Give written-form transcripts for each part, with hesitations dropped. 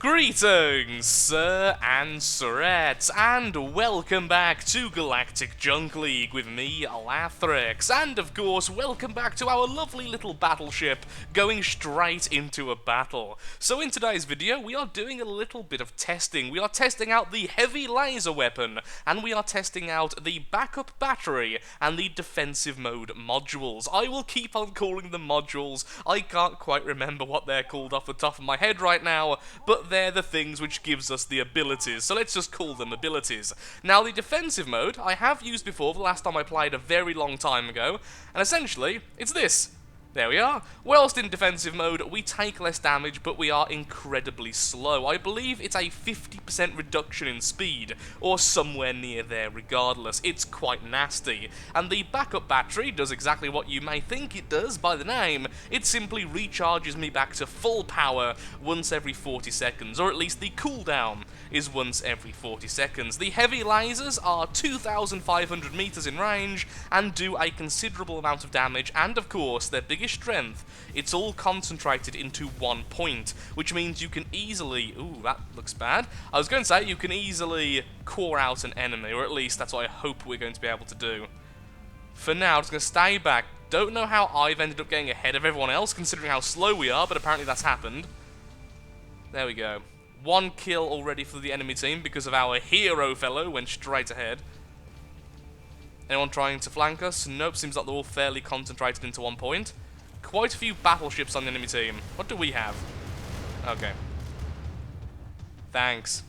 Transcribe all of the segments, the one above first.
Greetings, sir and sirettes, and welcome back to Galactic Junk League with me, Lathrix, and of course, welcome back to our lovely little battleship going straight into a battle. So in today's video, we are doing a little bit of testing. We are testing out the heavy laser weapon, and we are testing out the backup battery and the defensive mode modules. I will keep on calling them modules. I can't quite remember what they're called off the top of my head right now, but they're the things which gives us the abilities, so let's just call them abilities. Now, the defensive mode I have used before, the last time I played a very long time ago, and essentially, it's this. There we are. Whilst in defensive mode, we take less damage, but we are incredibly slow. I believe it's a 50% reduction in speed, or somewhere near there regardless. It's quite nasty. And the backup battery does exactly what you may think it does by the name. It simply recharges me back to full power once every 40 seconds, or at least the cooldown is once every 40 seconds. The heavy lasers are 2,500 meters in range, and do a considerable amount of damage, and of course, their biggest strength, it's all concentrated into one point, which means you can easily, ooh, that looks bad, I was going to say you can easily core out an enemy, or at least that's what I hope we're going to be able to do. For now, I'm just going to stay back. Don't know how I've ended up getting ahead of everyone else, considering how slow we are, but apparently that's happened. There we go. One kill already for the enemy team because of our hero fellow went straight ahead. Anyone trying to flank us? Nope, seems like they're all fairly concentrated into one point. Quite a few battleships on the enemy team. What do we have? Okay. Thanks.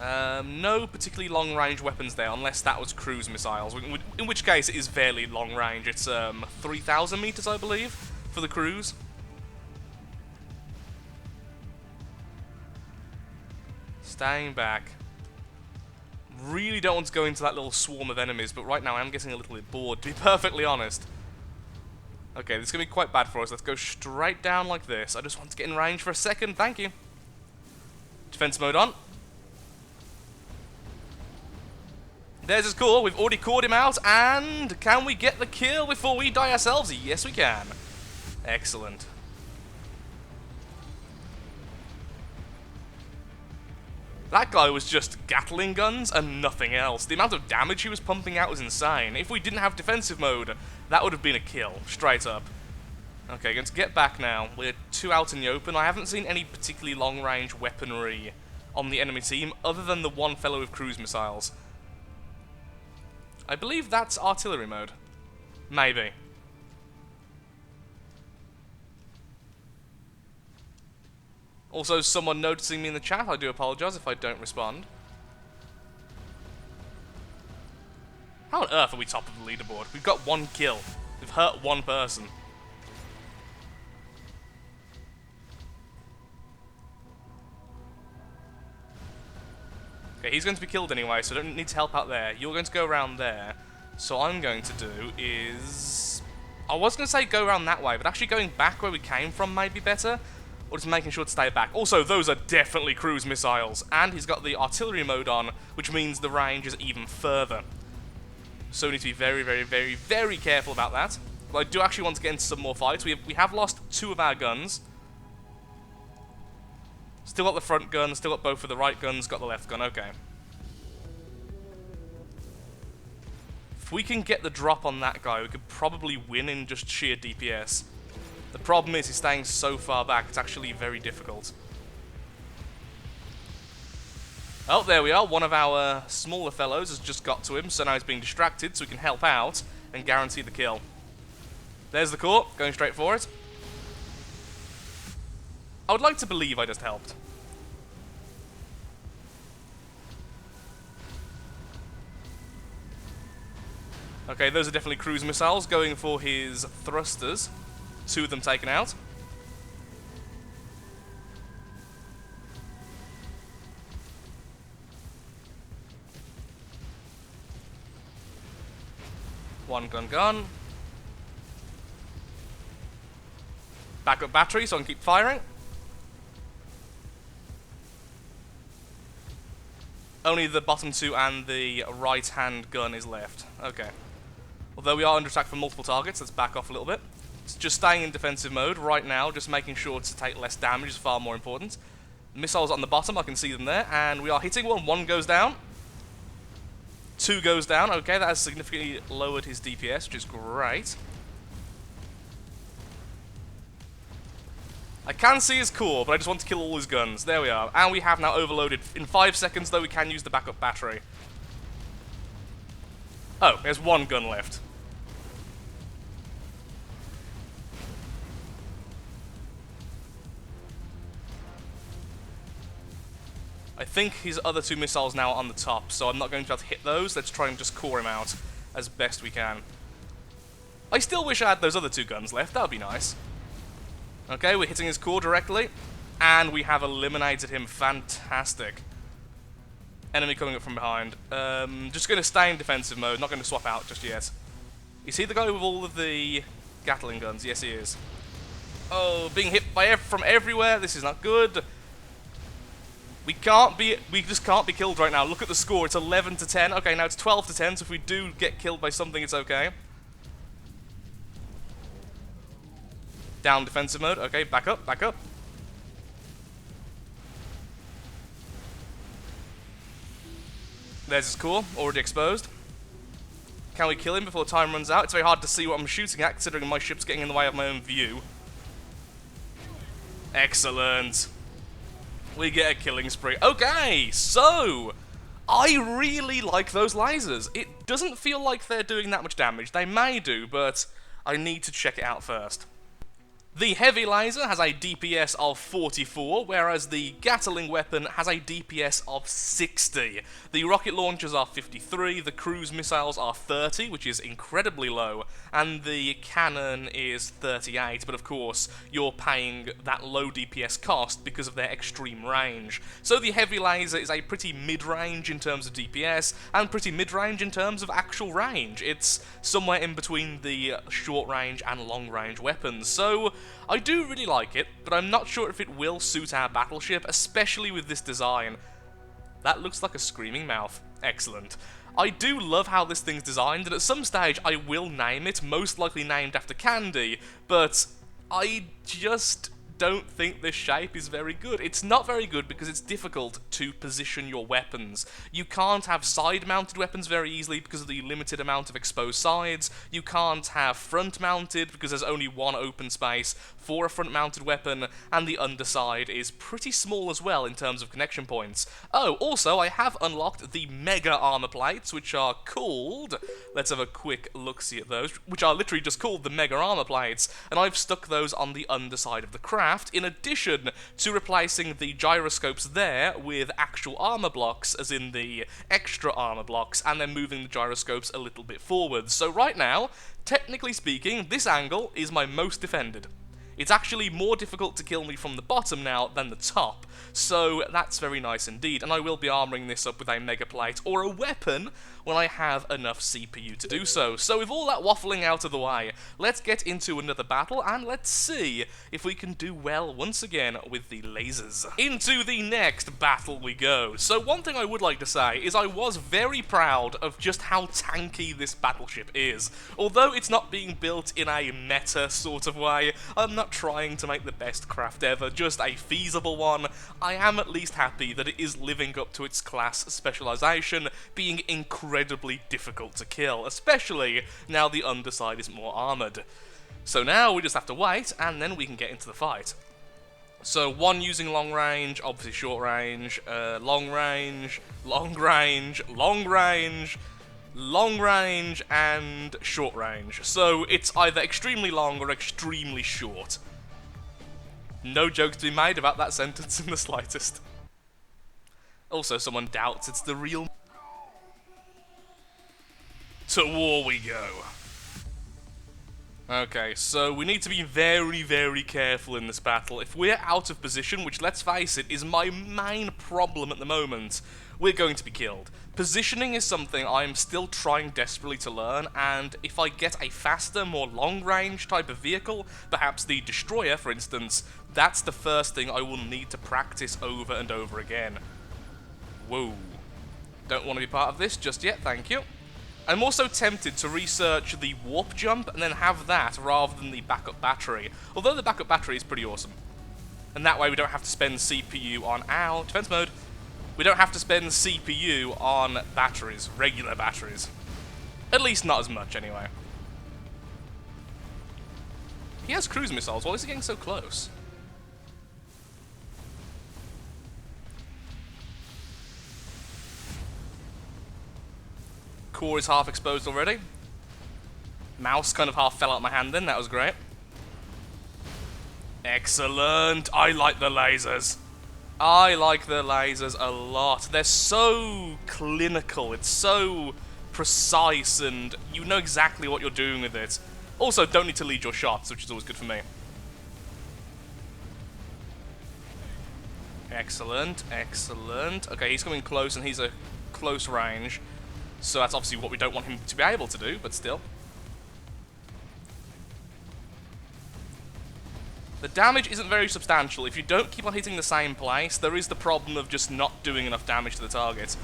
No particularly long-range weapons there, unless that was cruise missiles, in which case it is fairly long-range. It's 3,000 meters, I believe, for the cruise. Staying back. Really don't want to go into that little swarm of enemies, but right now I am getting a little bit bored, to be perfectly honest. Okay, this is going to be quite bad for us. Let's go straight down like this. I just want to get in range for a second. Thank you. Defense mode on. There's his core. We've already cored him out, and can we get the kill before we die ourselves? Yes, we can. Excellent. That guy was just Gatling guns and nothing else. The amount of damage he was pumping out was insane. If we didn't have defensive mode, that would have been a kill, straight up. Okay, going to get back now. We're two out in the open. I haven't seen any particularly long-range weaponry on the enemy team, other than the one fellow with cruise missiles. I believe that's artillery mode. Maybe. Also, someone noticing me in the chat, I do apologise if I don't respond. How on earth are we top of the leaderboard? We've got one kill. We've hurt one person. Okay, he's going to be killed anyway, so I don't need to help out there. You're going to go around there. So all I'm going to do is... I was going to say go around that way, but actually going back where we came from might be better. Or just making sure to stay back. Also, those are definitely cruise missiles. And he's got the artillery mode on, which means the range is even further. So we need to be very, very, very, very careful about that. But I do actually want to get into some more fights. We have lost two of our guns. Still got the front gun, still got both of the right guns, got the left gun, okay. If we can get the drop on that guy, we could probably win in just sheer DPS. The problem is he's staying so far back, it's actually very difficult. Oh, there we are. One of our smaller fellows has just got to him, so now he's being distracted, so we can help out and guarantee the kill. There's the core, going straight for it. I would like to believe I just helped. Okay, those are definitely cruise missiles, going for his thrusters. Two of them taken out. One gun gone. Backup battery so I can keep firing. Only the bottom two and the right-hand gun is left. Okay. Although we are under attack from multiple targets, let's back off a little bit. just staying in defensive mode right now, just making sure to take less damage is far more important. Missiles on the bottom, I can see them there, and we are hitting one. One goes down. Two goes down. Okay, that has significantly lowered his DPS, which is great. I can see his core, but I just want to kill all his guns. There we are. And we have now overloaded. In 5 seconds, though, we can use the backup battery. Oh, there's one gun left. I think his other 2 missiles now are on the top, so I'm not going to be able to hit those. Let's try and just core him out as best we can. I still wish I had those other 2 guns left. That would be nice. Okay, we're hitting his core directly, and we have eliminated him. Fantastic. Enemy coming up from behind. Just going to stay in defensive mode, not going to swap out just yet. Is he the guy with all of the Gatling guns? Yes, he is. Oh, being hit by from everywhere. This is not good. We just can't be killed right now. Look at the score. It's 11 to 10. Okay, now it's 12 to 10, so if we do get killed by something, it's okay. Down defensive mode. Okay, back up, back up. There's his core, already exposed. Can we kill him before time runs out? It's very hard to see what I'm shooting at, considering my ship's getting in the way of my own view. Excellent. We get a killing spree. Okay, so I really like those lasers. It doesn't feel like they're doing that much damage. They may do, but I need to check it out first. The heavy laser has a DPS of 44, whereas the Gatling weapon has a DPS of 60. The rocket launchers are 53, the cruise missiles are 30, which is incredibly low, and the cannon is 38, but of course, you're paying that low DPS cost because of their extreme range. So the heavy laser is a pretty mid-range in terms of DPS, and pretty mid-range in terms of actual range. It's somewhere in between the short-range and long-range weapons, so I do really like it, but I'm not sure if it will suit our battleship, especially with this design. That looks like a screaming mouth. Excellent. I do love how this thing's designed, and at some stage I will name it, most likely named after Candy, but I just don't think this shape is very good. It's not very good because it's difficult to position your weapons. You can't have side-mounted weapons very easily because of the limited amount of exposed sides. You can't have front-mounted because there's only one open space for a front-mounted weapon, and the underside is pretty small as well in terms of connection points. Oh, also, I have unlocked the Mega Armor Plates, which are called... Let's have a quick look-see at those, which are literally just called the Mega Armor Plates, and I've stuck those on the underside of the craft, in addition to replacing the gyroscopes there with actual armor blocks, as in the extra armor blocks, and then moving the gyroscopes a little bit forward. So right now, technically speaking, this angle is my most defended. It's actually more difficult to kill me from the bottom now than the top, so that's very nice indeed, and I will be armouring this up with a Mega Plate or a weapon when I have enough CPU to do so. So with all that waffling out of the way, let's get into another battle, and let's see if we can do well once again with the lasers. Into the next battle we go. So one thing I would like to say is I was very proud of just how tanky this battleship is. Although it's not being built in a meta sort of way, I'm not trying to make the best craft ever, just a feasible one. I am at least happy that it is living up to its class specialization, being incredibly difficult to kill, especially now the underside is more armored. So now we just have to wait, and then we can get into the fight. So one using long range, obviously short range, long range, long range, long range, long range, and short range. So it's either extremely long or extremely short. No jokes to be made about that sentence in the slightest. Also, someone doubts it's the real... To war we go. Okay, so we need to be very, very careful in this battle. If we're out of position, which, let's face it, is my main problem at the moment, we're going to be killed. Positioning is something I'm still trying desperately to learn, and if I get a faster, more long-range type of vehicle, perhaps the Destroyer, for instance, that's the first thing I will need to practice over and over again. Whoa. Don't want to be part of this just yet, thank you. I'm also tempted to research the warp jump and then have that rather than the backup battery. Although the backup battery is pretty awesome. And that way we don't have to spend CPU on... Ow, defense mode. We don't have to spend CPU on batteries, regular batteries. At least not as much, anyway. He has cruise missiles. Why is he getting so close? Core is half exposed already. Mouse kind of half fell out of my hand then. That was great. Excellent. I like the lasers. I like the lasers a lot. They're so clinical. It's so precise and you know exactly what you're doing with it. Also, don't need to lead your shots, which is always good for me. Excellent, excellent. Okay, he's coming close and he's a close range. So that's obviously what we don't want him to be able to do, but still. The damage isn't very substantial. If you don't keep on hitting the same place, there is the problem of just not doing enough damage to the target.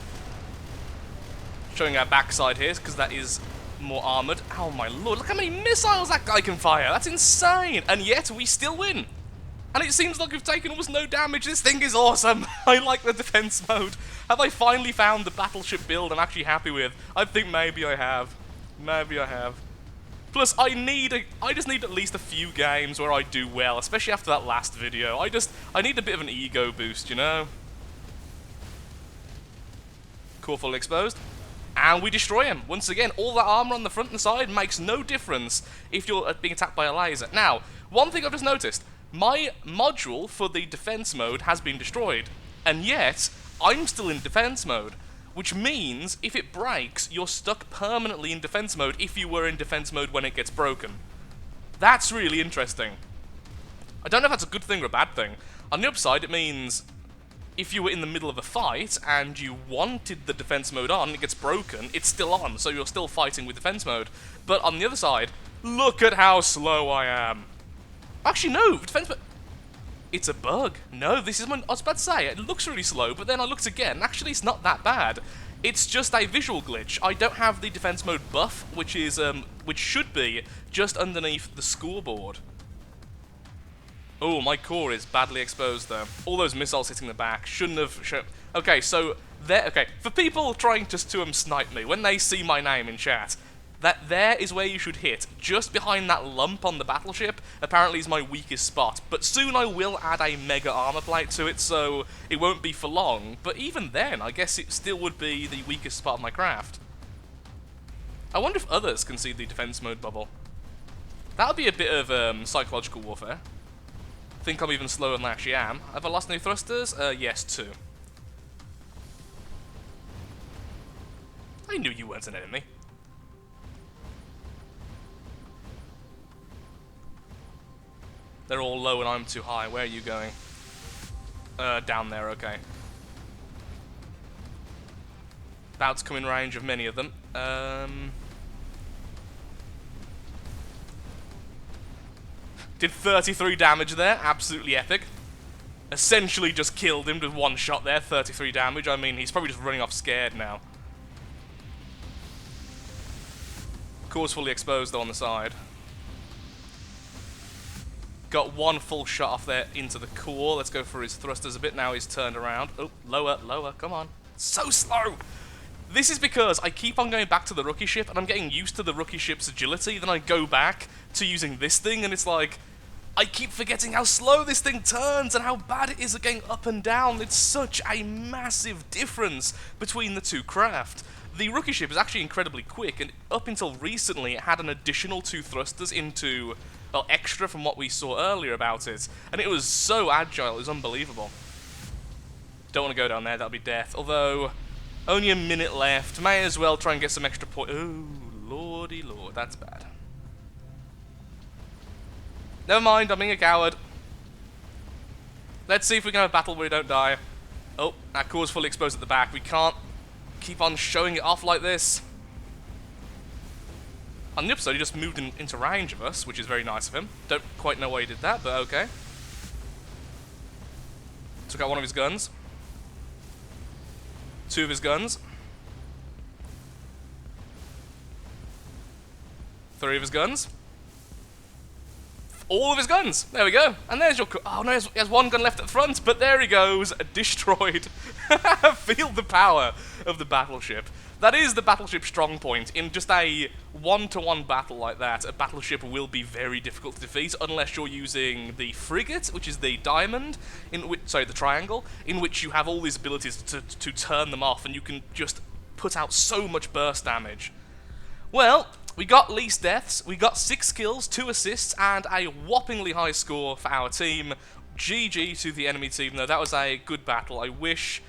Showing our backside here, because that is more armoured. Oh my lord, look how many missiles that guy can fire. That's insane. And yet, we still win. And it seems like we've taken almost no damage. This thing is awesome. I like the defense mode. Have I finally found the battleship build I'm actually happy with? I think maybe I have. Maybe I have. Plus, I just need at least a few games where I do well, especially after that last video. I need a bit of an ego boost, you know? Core fully exposed. And we destroy him. Once again, all that armor on the front and side makes no difference if you're being attacked by a laser. Now, one thing I've just noticed. My module for the defense mode has been destroyed. And yet, I'm still in defense mode. Which means, if it breaks, you're stuck permanently in defense mode if you were in defense mode when it gets broken. That's really interesting. I don't know if that's a good thing or a bad thing. On the upside, it means if you were in the middle of a fight and you wanted the defense mode on, it gets broken, it's still on, so you're still fighting with defense mode. But on the other side, look at how slow I am. Actually, no, defense mode... It's a bug. No, this is my... I was about to say, it looks really slow, but then I looked again. Actually, it's not that bad. It's just a visual glitch. I don't have the defense mode buff, which should be just underneath the scoreboard. Oh, my core is badly exposed, though. All those missiles hitting the back shouldn't have... Okay, so... Okay, for people trying just to snipe me, when they see my name in chat... That there is where you should hit, just behind that lump on the battleship, apparently is my weakest spot. But soon I will add a mega armor plate to it, so it won't be for long. But even then, I guess it still would be the weakest spot of my craft. I wonder if others can see the defense mode bubble. That would be a bit of psychological warfare. I think I'm even slower than I actually am. Have I lost any thrusters? Yes, 2. I knew you weren't an enemy. They're all low and I'm too high. Where are you going? Down there, okay. About to come in range of many of them. Did 33 damage there. Absolutely epic. Essentially just killed him with one shot there. 33 damage. I mean, he's probably just running off scared now. Core's fully exposed though on the side. Got one full shot off there into the core. Let's go for his thrusters a bit. Now he's turned around. Oh, lower, lower. Come on. So slow. This is because I keep on going back to the rookie ship and I'm getting used to the rookie ship's agility. Then I go back to using this thing and it's like, I keep forgetting how slow this thing turns and how bad it is at getting up and down. It's such a massive difference between the two craft. The rookie ship is actually incredibly quick, and up until recently it had an additional 2 thrusters into, well, extra from what we saw earlier about it, and it was so agile, it was unbelievable. Don't want to go down there, that'll be death, although, only a minute left, may as well try and get some extra point. Oh, lordy lord, that's bad. Never mind, I'm being a coward. Let's see if we can have a battle where we don't die. Oh, our core's fully exposed at the back, we can't keep on showing it off like this. On the upside, he just moved into range of us, which is very nice of him. Don't quite know why he did that, but okay. Took out one of his guns. 2 of his guns. 3 of his guns. All of his guns. There we go. And there's your... Oh, no, he has 1 gun left at the front, but there he goes. Destroyed. Feel the power of the battleship. That is the battleship strong point. In just a 1-to-1 battle like that, a battleship will be very difficult to defeat unless you're using the frigate, which is the diamond, the triangle, in which you have all these abilities to turn them off, and you can just put out so much burst damage. Well, we got least deaths, we got 6 kills, 2 assists, and a whoppingly high score for our team. GG to the enemy team, though. That was a good battle. I wish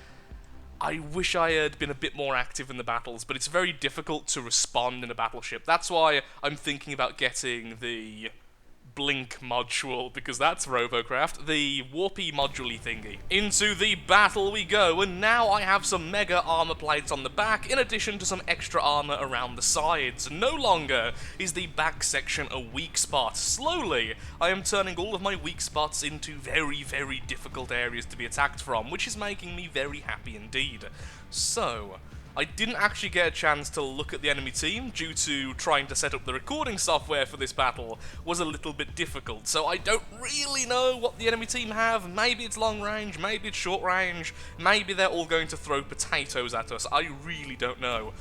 I had been a bit more active in the battles, but it's very difficult to respond in a battleship. That's why I'm thinking about getting the Blink module, because that's Robocraft, the warpy module-y thingy. Into the battle we go, and now I have some mega armor plates on the back, in addition to some extra armor around the sides. No longer is the back section a weak spot. Slowly, I am turning all of my weak spots into very, very difficult areas to be attacked from, which is making me very happy indeed. So, I didn't actually get a chance to look at the enemy team due to trying to set up the recording software for this battle was a little bit difficult, so I don't really know what the enemy team have. Maybe it's long range, maybe it's short range, maybe they're all going to throw potatoes at us. I really don't know.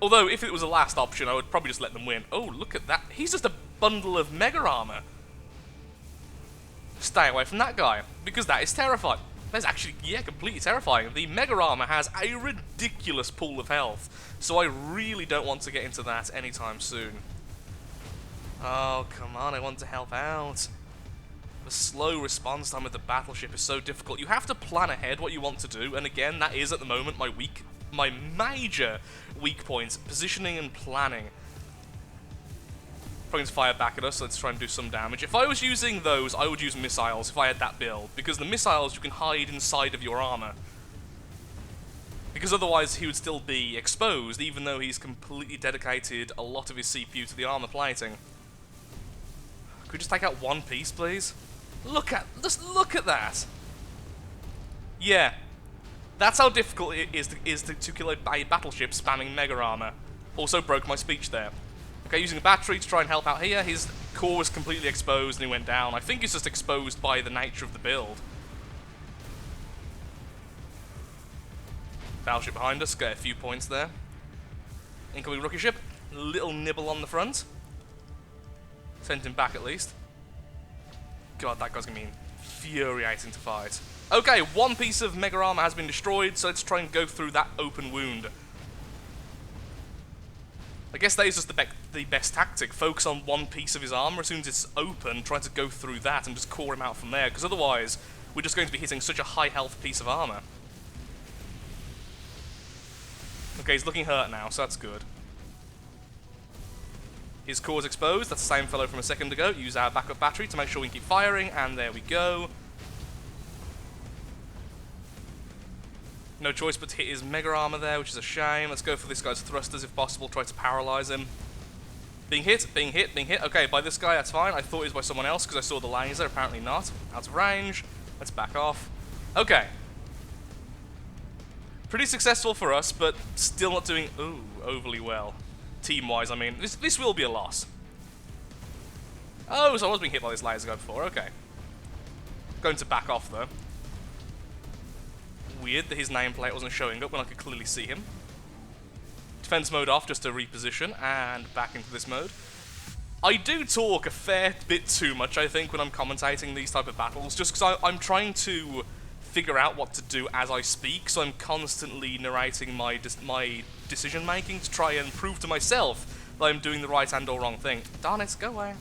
Although, if it was a last option, I would probably just let them win. Oh, look at that. He's just a bundle of mega armor. Stay away from that guy, because that is terrifying. That's actually, yeah, completely terrifying. The Mega Armor has a ridiculous pool of health, so I really don't want to get into that anytime soon. Oh, come on, I want to help out. The slow response time of the battleship is so difficult. You have to plan ahead what you want to do, and again, that is at the moment my major weak point, positioning and planning. Probably to fire back at us, so let's try and do some damage. If I was using those, I would use missiles if I had that build, because the missiles you can hide inside of your armor. Because otherwise he would still be exposed, even though he's completely dedicated a lot of his CPU to the armor plating. Could we just take out one piece, please? Just look at that! Yeah. That's how difficult it is to kill a battleship spamming mega armor. Also broke my speech there. Okay, using a battery to try and help out here. His core was completely exposed and he went down. I think he's just exposed by the nature of the build. Battleship behind us, get a few points there. Incoming rookie ship, little nibble on the front. Sent him back at least. God, that guy's gonna be infuriating to fight. Okay, one piece of mega armor has been destroyed, so let's try and go through that open wound. I guess that is just the best tactic. Focus on one piece of his armor. As soon as it's open, try to go through that and just core him out from there, because otherwise we're just going to be hitting such a high health piece of armor. Okay, he's looking hurt now, so that's good. His core's exposed. That's the same fellow from a second ago. Use our backup battery to make sure we can keep firing, and there we go. No choice but to hit his mega armor there, which is a shame. Let's go for this guy's thrusters if possible, try to paralyze him. Being hit, being hit, being hit. Okay, by this guy, that's fine. I thought it was by someone else because I saw the laser, apparently not. Out of range. Let's back off. Okay. Pretty successful for us, but still not doing overly well. Team-wise, I mean. This will be a loss. Oh, so I was being hit by this laser guy before, okay. Going to back off, though. Weird that his nameplate wasn't showing up when I could clearly see him. Defense mode off just to reposition, and back into this mode. I do talk a fair bit too much, I think, when I'm commentating these type of battles, just because I'm trying to figure out what to do as I speak, so I'm constantly narrating my decision-making to try and prove to myself that I'm doing the right and or wrong thing. Darn it, go away.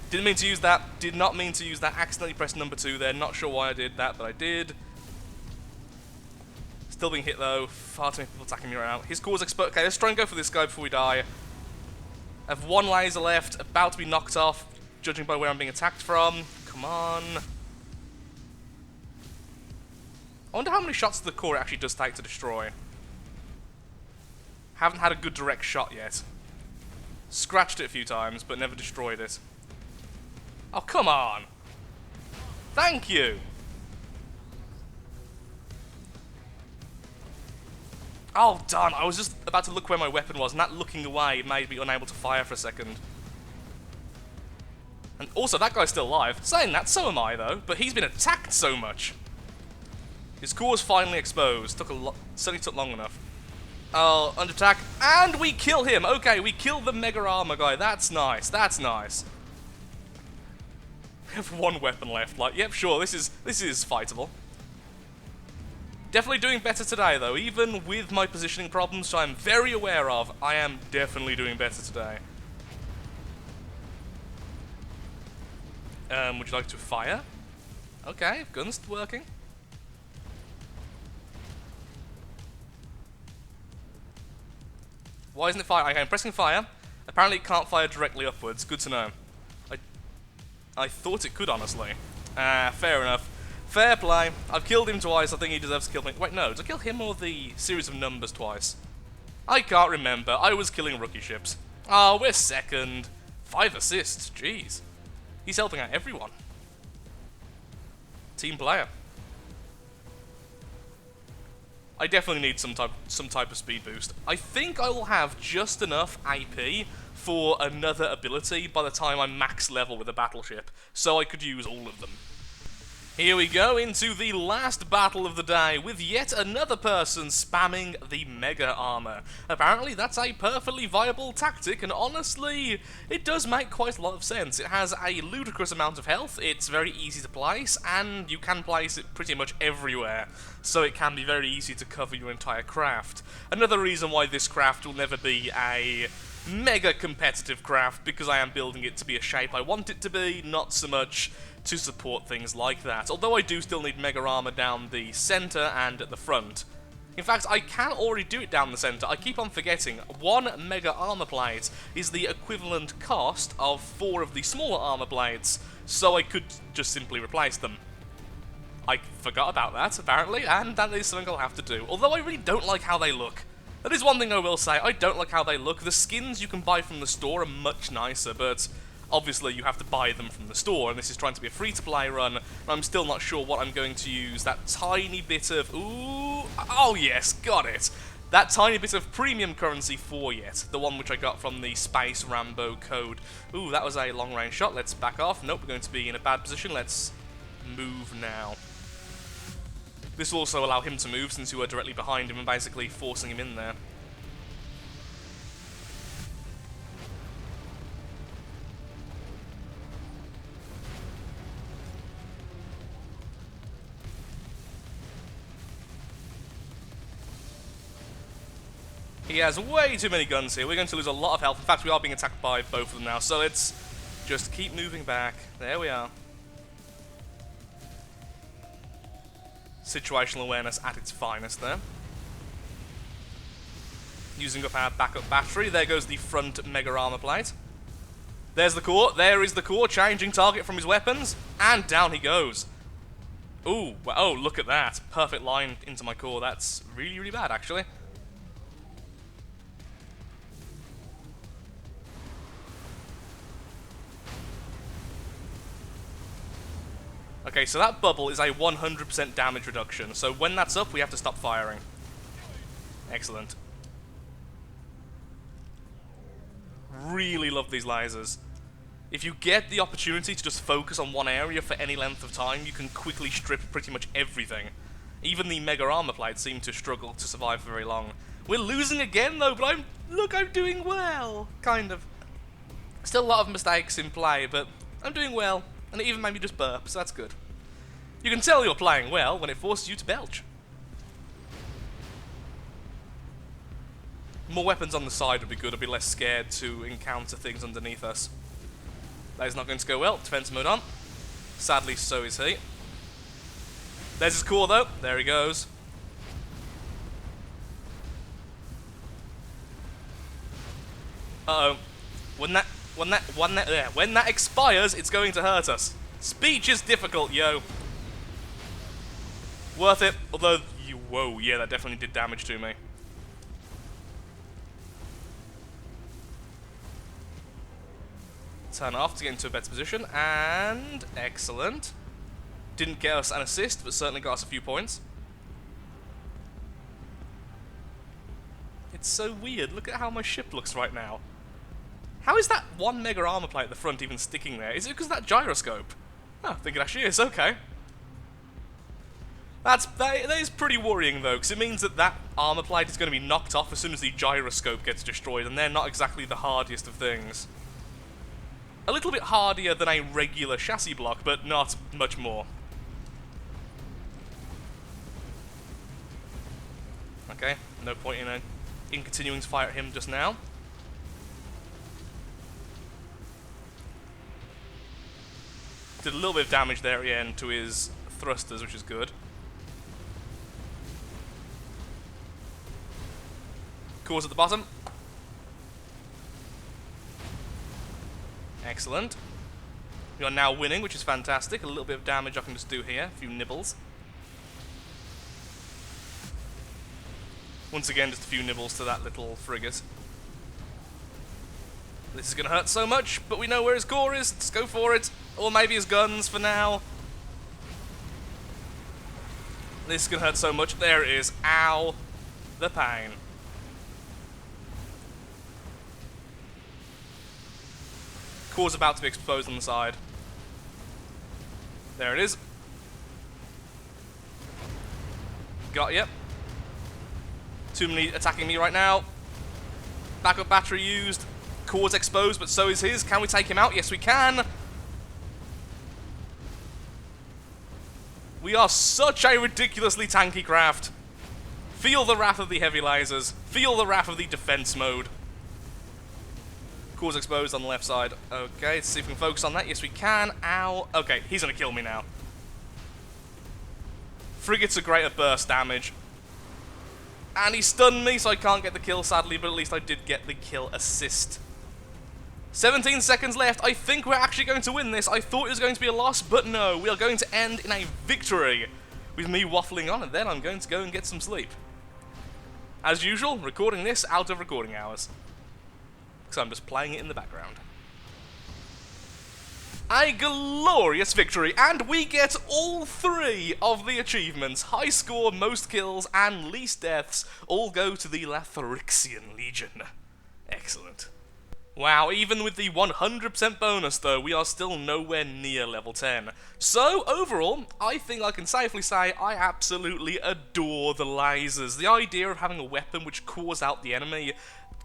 Didn't mean to use that, did not mean to use that, accidentally pressed number 2 there, not sure why I did that, but I did. Still being hit though, far too many people attacking me right now. His core's exposed. Okay, let's try and go for this guy before we die. I have one laser left, about to be knocked off, judging by where I'm being attacked from. Come on. I wonder how many shots the core actually does take to destroy. Haven't had a good direct shot yet. Scratched it a few times, but never destroyed it. Oh, come on! Thank you! Oh, darn, I was just about to look where my weapon was, and that looking away made me unable to fire for a second. And also, that guy's still alive. Saying that, so am I, though, but he's been attacked so much. His core is finally exposed. Certainly took long enough. Oh, under attack, and we kill him. Okay, we kill the Mega Armor guy. That's nice, that's nice. We have one weapon left. Like, yep, sure, this is fightable. Definitely doing better today, though. Even with my positioning problems, which I'm very aware of, I am definitely doing better today. Would you like to fire? Okay, gun's working. Why isn't it fire? Okay, I'm pressing fire. Apparently it can't fire directly upwards. Good to know. I thought it could, honestly. Fair enough. Fair play. I've killed him twice. I think he deserves to kill me. Wait, no. Did I kill him or the series of numbers twice? I can't remember. I was killing rookie ships. Oh, we're second. 5 assists. Jeez. He's helping out everyone. Team player. I definitely need some type of speed boost. I think I will have just enough AP for another ability by the time I'm max level with a battleship, so I could use all of them. Here we go into the last battle of the day with yet another person spamming the Mega Armor. Apparently that's a perfectly viable tactic, and honestly, it does make quite a lot of sense. It has a ludicrous amount of health, it's very easy to place, and you can place it pretty much everywhere, so it can be very easy to cover your entire craft. Another reason why this craft will never be a mega competitive craft, because I am building it to be a shape I want it to be, not so much to support things like that, although I do still need Mega Armor down the centre and at the front. In fact, I can already do it down the centre. I keep on forgetting. 1 Mega Armor plate is the equivalent cost of 4 of the smaller armor plates, so I could just simply replace them. I forgot about that, apparently, and that is something I'll have to do, although I really don't like how they look. That is one thing I will say, I don't like how they look. The skins you can buy from the store are much nicer, but obviously you have to buy them from the store, and this is trying to be a free-to-play run, and I'm still not sure what I'm going to use that tiny bit of... Ooh, oh yes, got it! That tiny bit of premium currency for yet, the one which I got from the Space Rambo code. Ooh, that was a long-range shot, let's back off. Nope, we're going to be in a bad position, let's move now. This will also allow him to move, since you were directly behind him and basically forcing him in there. He has way too many guns here. We're going to lose a lot of health. In fact, we are being attacked by both of them now, so let's just keep moving back. There we are. Situational awareness at its finest there. Using up our backup battery. There goes the front Mega Armor plate. There's the core. There is the core, changing target from his weapons. And down he goes. Ooh, well, oh, look at that. Perfect line into my core. That's really, really bad, actually. Okay, so that bubble is a 100% damage reduction, so when that's up, we have to stop firing. Excellent. Really love these lasers. If you get the opportunity to just focus on one area for any length of time, you can quickly strip pretty much everything. Even the Mega Armor plates seem to struggle to survive for very long. We're losing again, though, but I'm doing well. Kind of. Still a lot of mistakes in play, but I'm doing well. And it even made me just burp, so that's good. You can tell you're playing well when it forces you to belch. More weapons on the side would be good. I'd be less scared to encounter things underneath us. That is not going to go well. Defense mode on. Sadly, so is he. There's his core, though. There he goes. Uh-oh. When that expires, it's going to hurt us. Speech is difficult, yo. Worth it, although, whoa, yeah, that definitely did damage to me. Turn off to get into a better position, and excellent. Didn't get us an assist, but certainly got us a few points. That's so weird. Look at how my ship looks right now. How is that 1 mega armor plate at the front even sticking there? Is it because of that gyroscope? Oh, I think it actually is. Okay. That is pretty worrying, though, because it means that that armor plate is going to be knocked off as soon as the gyroscope gets destroyed, and they're not exactly the hardiest of things. A little bit hardier than a regular chassis block, but not much more. Okay, no point in continuing to fire at him just now. Did a little bit of damage there at the end to his thrusters, which is good. Cores at the bottom. Excellent. We are now winning, which is fantastic. A little bit of damage I can just do here. A few nibbles. Once again, just a few nibbles to that little frigate. This is going to hurt so much, but we know where his core is. Let's go for it. Or maybe his guns for now. This is going to hurt so much. There it is. Ow. The pain. Core's about to be exposed on the side. There it is. Got ya. Too many attacking me right now. Backup battery used. Core's exposed, but so is his. Can we take him out? Yes, we can. We are such a ridiculously tanky craft. Feel the wrath of the heavy lasers. Feel the wrath of the defense mode. Core's exposed on the left side. Okay, let's see if we can focus on that. Yes, we can. Ow. Okay, he's going to kill me now. Frigates are great at burst damage. And he stunned me, so I can't get the kill, sadly, but at least I did get the kill assist. 17 seconds left. I think we're actually going to win this. I thought it was going to be a loss, but no. We are going to end in a victory with me waffling on, and then I'm going to go and get some sleep. As usual, recording this out of recording hours. Because I'm just playing it in the background. A glorious victory, and we get all 3 of the achievements. High score, most kills, and least deaths all go to the Lathrixian Legion. Excellent. Wow, even with the 100% bonus though, we are still nowhere near level 10. So, overall, I think I can safely say I absolutely adore the lasers. The idea of having a weapon which cores out the enemy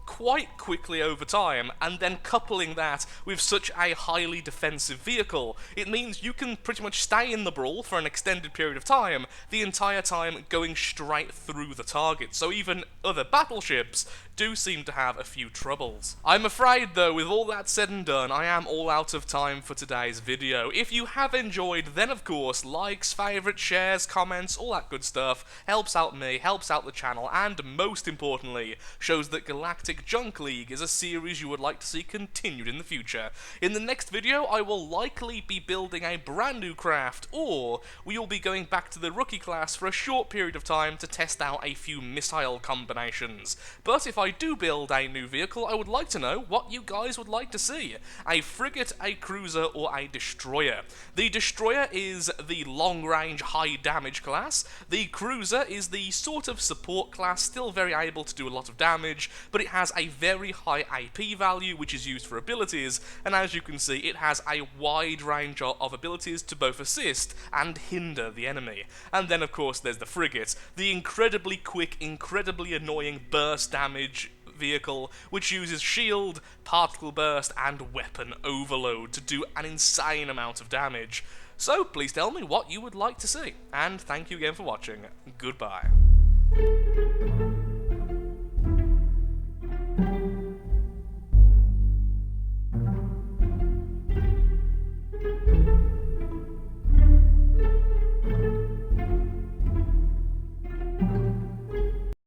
quite quickly over time, and then coupling that with such a highly defensive vehicle, it means you can pretty much stay in the brawl for an extended period of time, the entire time going straight through the target, so even other battleships do seem to have a few troubles. I'm afraid though, with all that said and done, I am all out of time for today's video. If you have enjoyed, then of course, likes, favourites, shares, comments, all that good stuff, helps out me, helps out the channel, and most importantly, shows that Galactic Junk League is a series you would like to see continued in the future. In the next video, I will likely be building a brand new craft, or we will be going back to the rookie class for a short period of time to test out a few missile combinations. But if I do build a new vehicle, I would like to know what you guys would like to see. A frigate, a cruiser, or a destroyer. The destroyer is the long-range, high-damage class. The cruiser is the sort of support class, still very able to do a lot of damage, but it has a very high AP value, which is used for abilities, and as you can see, it has a wide range of abilities to both assist and hinder the enemy. And then, of course, there's the frigate, the incredibly quick, incredibly annoying burst damage vehicle, which uses shield, particle burst, and weapon overload to do an insane amount of damage. So please tell me what you would like to see, and thank you again for watching. Goodbye.